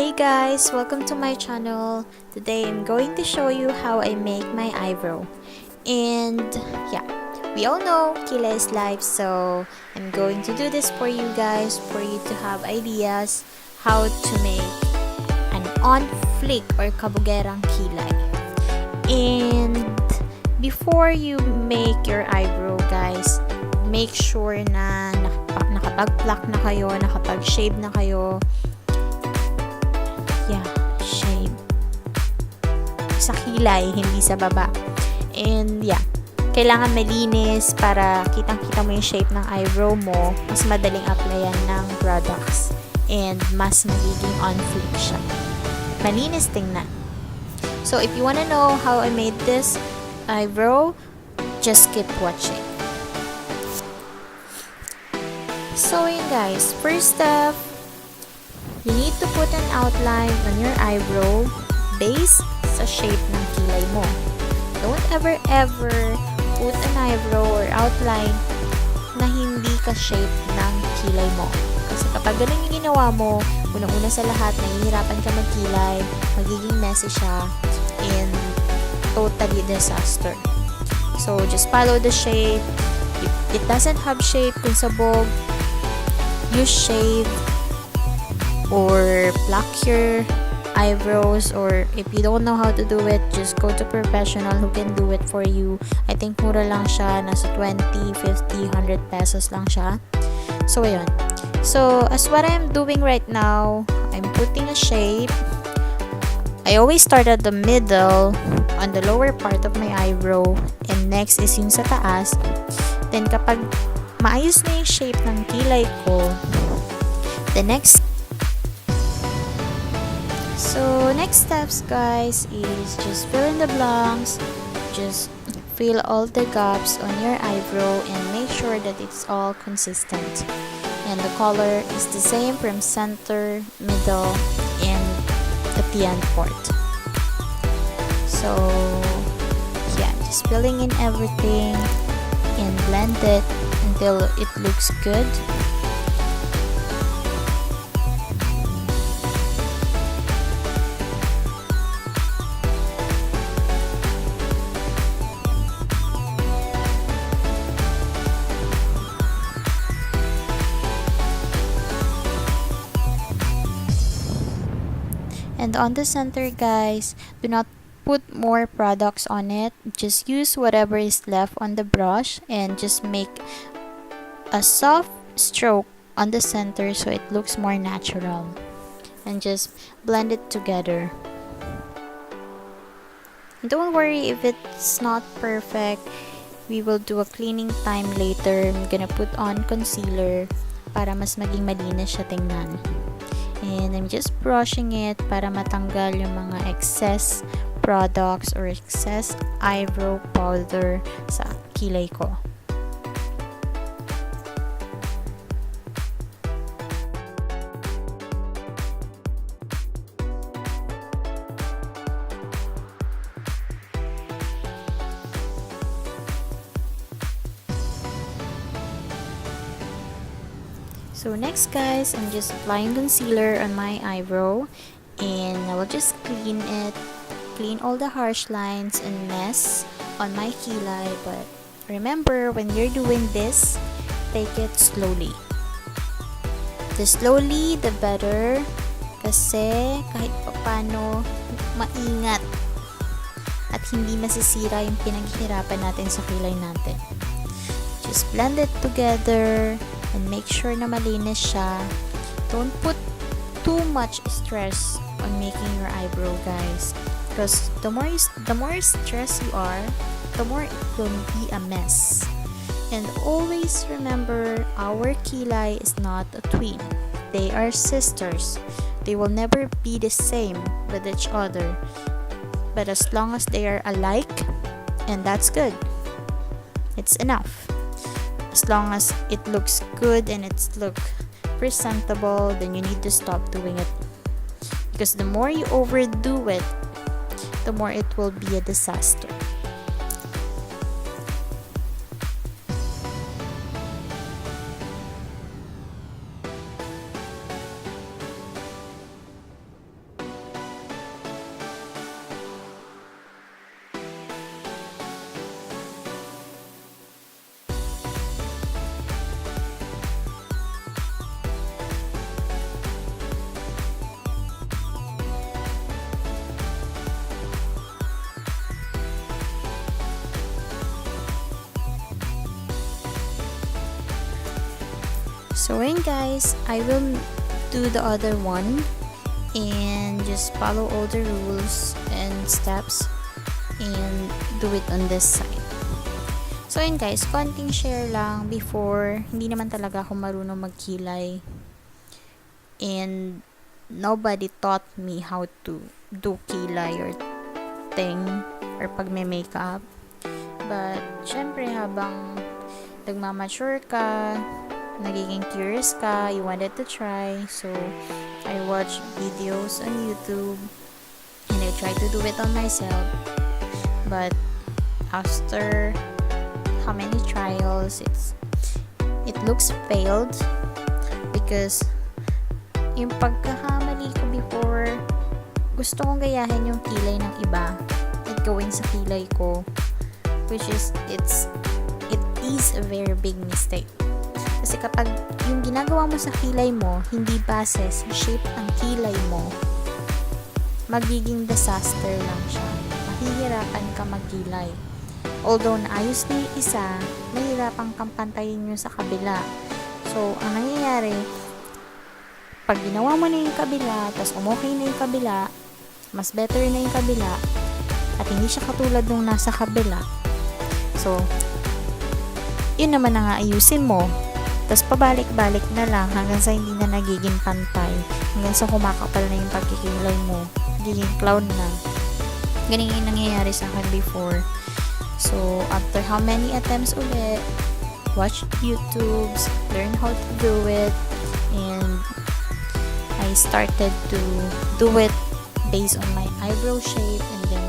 Hey guys, welcome to my channel. Today I'm going to show you how I make my eyebrow. And yeah, we all know Kila is life, so I'm going to do this for you guys, for you to have ideas how to make an on flick or kabugerang kilay. And before you make your eyebrow guys, make sure na nakapag-pluck na kayo, nakapag-shave na kayo. Yeah, shave. Sa kilay, hindi sa baba. And yeah, kailangan malinis para kitang-kita mo yung shape ng eyebrow mo. Mas madaling applyan ng products. And mas magiging on flick siya. Malinis tingnan. So if you wanna know how I made this eyebrow, just keep watching. So yun guys, first step, you need to put an outline on your eyebrow based sa shape ng kilay mo. Don't ever put an eyebrow or outline na hindi ka-shape ng kilay mo. Kasi kapag ganun yung ginawa mo, unang-una sa lahat, nahihirapan ka magkilay, magiging messy siya, and totally disaster. So, just follow the shape. If it doesn't have shape, kung sabog, use shave or pluck your eyebrows, or if you don't know how to do it, just go to professional who can do it for you. I think mura lang siya, nasa 20, 50, 100 pesos lang siya. So ayun. So as what I'm doing right now, I'm putting a shape. I always start at the middle on the lower part of my eyebrow, and next is yung sa taas. Then kapag maayos na yung shape ng kilay ko, the next steps guys is just fill in the blanks, just fill all the gaps on your eyebrow and make sure that it's all consistent and the color is the same from center, middle, and at the end part. So yeah, just filling in everything and blend it until it looks good. And on the center guys, do not put more products on it. Just use whatever is left on the brush and just make a soft stroke on the center so it looks more natural. And just blend it together. Don't worry if it's not perfect. We will do a cleaning time later. I'm gonna put on concealer para mas maging malinis siya tingnan. And I'm just brushing it para matanggal yung mga excess products or excess eyebrow powder sa kilay ko. So next guys, I'm just applying concealer on my eyebrow and I will just clean all the harsh lines and mess on my kilay. But remember, when you're doing this, take it slowly. The slowly, the better, kasi kahit paano maingat at hindi masisira yung pinaghihirapan natin sa kilay natin. Just blend it together and make sure na malinis siya. Don't put too much stress on making your eyebrow guys, because the more stressed you are, the more it will be a mess. And always remember, our kilay is not a twin. They are sisters. They will never be the same with each other, but as long as they are alike, and that's good, it's enough. As long as it looks good and it's look presentable, then you need to stop doing it. Because the more you overdo it, the more it will be a disaster. So ayun guys, I will do the other one and just follow all the rules and steps and do it on this side. So ayun guys, konting share lang. Before, hindi naman talaga ako marunong magkilay and nobody taught me how to do kilay or thing or pag-makeup. But syempre habang nagmamature ka, nagiging curious ka, you wanted to try, so I watch videos on YouTube and I try to do it on myself. But after how many trials, it looks failed because yung pagkakamali ko before, gusto kong gayahin yung kilay ng iba at gawin sa kilay ko, which is it is a very big mistake. Kasi kapag yung ginagawa mo sa kilay mo hindi base sa shape ng kilay mo, magiging disaster lang siya. Mahihirapan ka magkilay. Although naayos na yung isa, mahirapan kang pantayin yung sa kabila. So, ang nangyayari, pag ginawa mo na yung kabila, tapos umokay na yung kabila, mas better na yung kabila, at hindi siya katulad nung nasa kabila. So, yun naman na nga ayusin mo. Tapos pabalik-balik na lang hanggang sa hindi na nagiging pantay. Hanggang sa kumakapal na yung pagkikilay mo. Nagiging clown na. Ganyan yung nangyayari sa akin before. So, after how many attempts ulit, watch YouTubes, learn how to do it, and I started to do it based on my eyebrow shape, and then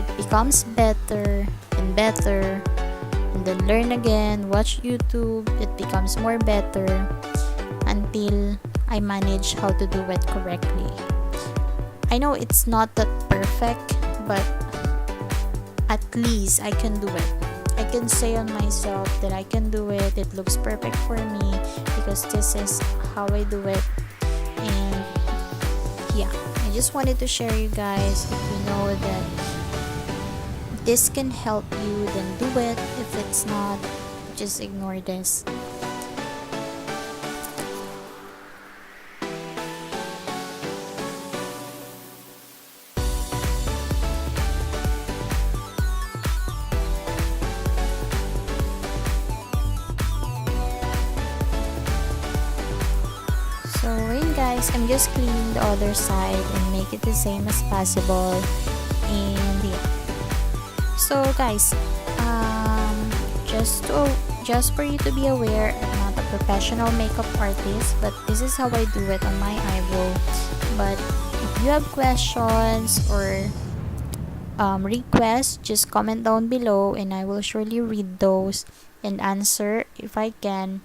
it becomes better and better. And then learn again, watch YouTube, it becomes more better until I manage how to do it correctly. I know it's not that perfect, but at least I can do it. I can say on myself that I can do it. It looks perfect for me because this is how I do it. And yeah, I just wanted to share you guys if you know that this can help you, then do it. If it's not, just ignore this. So ayun guys, I'm just cleaning the other side and make it the same as possible. And yeah. So guys, just for you to be aware, I'm not a professional makeup artist, but this is how I do it on my eyebrow. But if you have questions or requests, just comment down below and I will surely read those and answer if I can.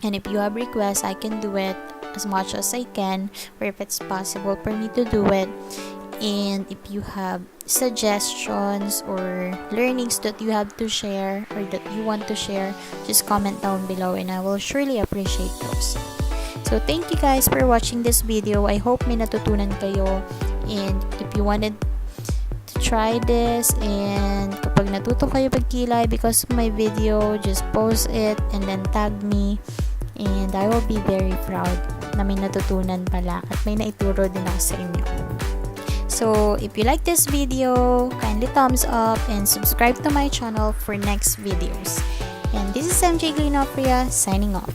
And if you have requests, I can do it as much as I can, or if it's possible for me to do it. And if you have suggestions or learnings that you have to share or that you want to share, just comment down below and I will surely appreciate those. So thank you guys for watching this video. I hope may natutunan kayo, and if you wanted to try this and kapag natuto kayo pagkilay because of my video, just post it and then tag me and I will be very proud na may natutunan pala at may naituro din ako sa inyo. So, if you like this video, kindly thumbs up and subscribe to my channel for next videos. And this is MJGlinofria signing off.